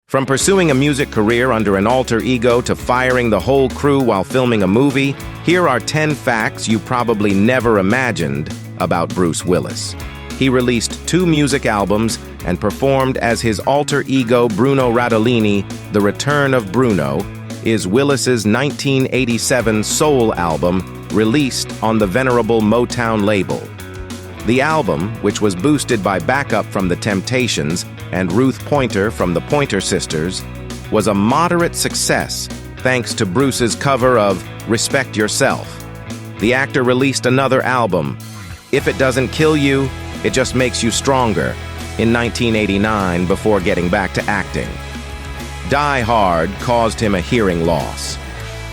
From pursuing a music career under an alter ego to firing the whole crew while filming a movie, here are 10 facts you probably never imagined about Bruce Willis. He released 2 music albums and performed as his alter ego Bruno Radolini. The Return of Bruno is Willis's 1987 soul album released on the venerable Motown label. The album, which was boosted by backup from The Temptations and Ruth Pointer from the Pointer Sisters, was a moderate success thanks to Bruce's cover of Respect Yourself. The actor released another album, If It Doesn't Kill You, It Just Makes You Stronger, in 1989 before getting back to acting. Die Hard caused him a hearing loss.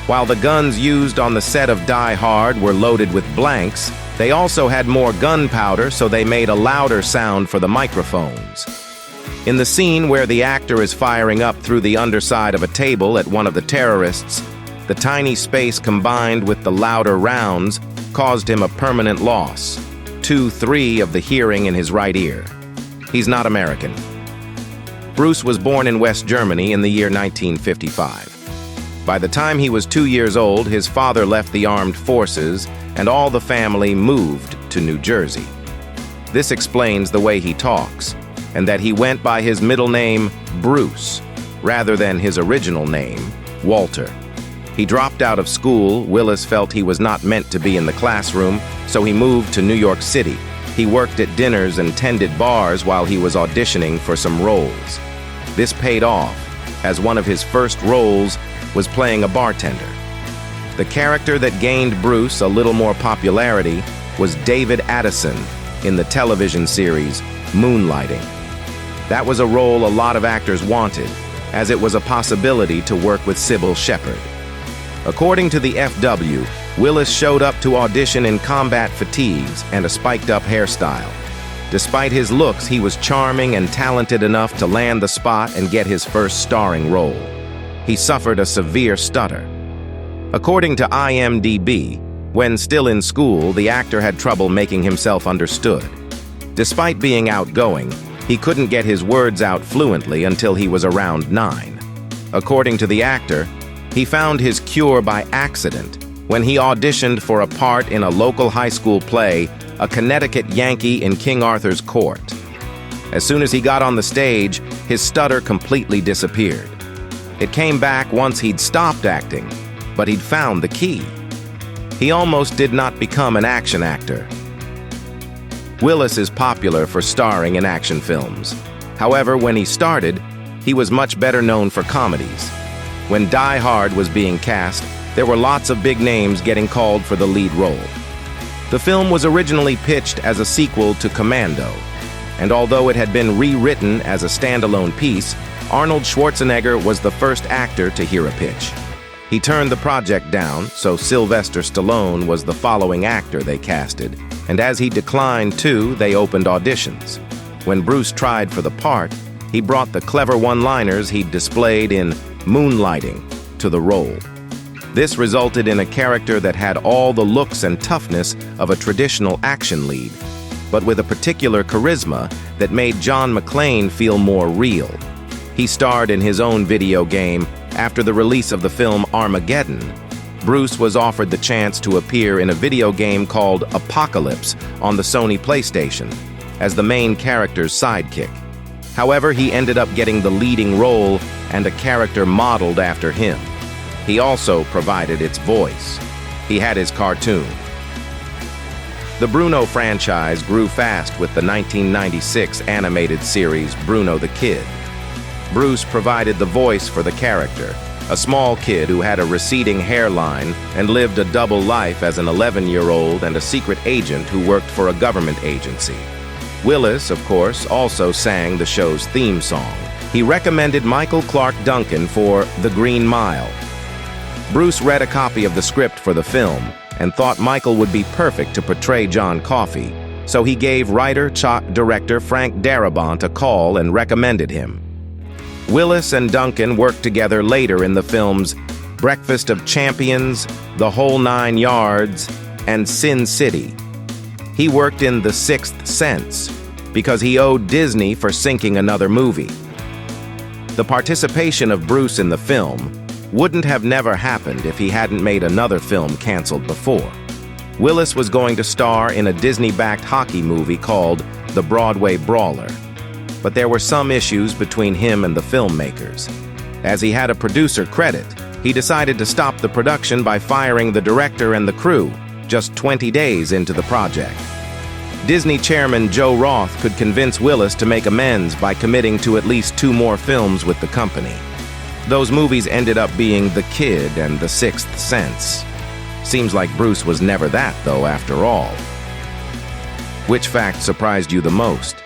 While the guns used on the set of Die Hard were loaded with blanks, they also had more gunpowder, so they made a louder sound for the microphones. In the scene where the actor is firing up through the underside of a table at one of the terrorists, the tiny space combined with the louder rounds caused him a permanent loss, 2/3 of the hearing in his right ear. He's not American. Bruce was born in West Germany in the year 1955. By the time he was 2 years old, his father left the armed forces and all the family moved to New Jersey. This explains the way he talks, and that he went by his middle name, Bruce, rather than his original name, Walter. He dropped out of school. Willis felt he was not meant to be in the classroom, so he moved to New York City. He worked at dinners and tended bars while he was auditioning for some roles. This paid off, as one of his first roles was playing a bartender. The character that gained Bruce a little more popularity was David Addison in the television series Moonlighting. That was a role a lot of actors wanted, as it was a possibility to work with Sybil Shepherd. According to the FW, Willis showed up to audition in combat fatigues and a spiked-up hairstyle. Despite his looks, he was charming and talented enough to land the spot and get his first starring role. He suffered a severe stutter. According to IMDb, when still in school, the actor had trouble making himself understood. Despite being outgoing, he couldn't get his words out fluently until he was around 9. According to the actor, he found his cure by accident when he auditioned for a part in a local high school play, A Connecticut Yankee in King Arthur's Court. As soon as he got on the stage, his stutter completely disappeared. It came back once he'd stopped acting, but he'd found the key. He almost did not become an action actor. Willis is popular for starring in action films. However, when he started, he was much better known for comedies. When Die Hard was being cast, there were lots of big names getting called for the lead role. The film was originally pitched as a sequel to Commando, and although it had been rewritten as a standalone piece, Arnold Schwarzenegger was the first actor to hear a pitch. He turned the project down, so Sylvester Stallone was the following actor they casted, and as he declined too, they opened auditions. When Bruce tried for the part, he brought the clever one-liners he'd displayed in Moonlighting to the role. This resulted in a character that had all the looks and toughness of a traditional action lead, but with a particular charisma that made John McClane feel more real. He starred in his own video game. After the release of the film Armageddon, Bruce was offered the chance to appear in a video game called Apocalypse on the Sony PlayStation as the main character's sidekick. However, he ended up getting the leading role and a character modeled after him. He also provided its voice. He had his cartoon. The Bruno franchise grew fast with the 1996 animated series Bruno the Kid. Bruce provided the voice for the character, a small kid who had a receding hairline and lived a double life as an 11-year-old and a secret agent who worked for a government agency. Willis, of course, also sang the show's theme song. He recommended Michael Clark Duncan for The Green Mile. Bruce read a copy of the script for the film and thought Michael would be perfect to portray John Coffey, so he gave writer-director Frank Darabont a call and recommended him. Willis and Duncan worked together later in the films Breakfast of Champions, The Whole Nine Yards, and Sin City. He worked in The Sixth Sense because he owed Disney for syncing another movie. The participation of Bruce in the film wouldn't have never happened if he hadn't made another film canceled before. Willis was going to star in a Disney-backed hockey movie called The Broadway Brawler, but there were some issues between him and the filmmakers. As he had a producer credit, he decided to stop the production by firing the director and the crew just 20 days into the project. Disney chairman Joe Roth could convince Willis to make amends by committing to at least 2 more films with the company. Those movies ended up being The Kid and The Sixth Sense. Seems like Bruce was never that, though, after all. Which fact surprised you the most?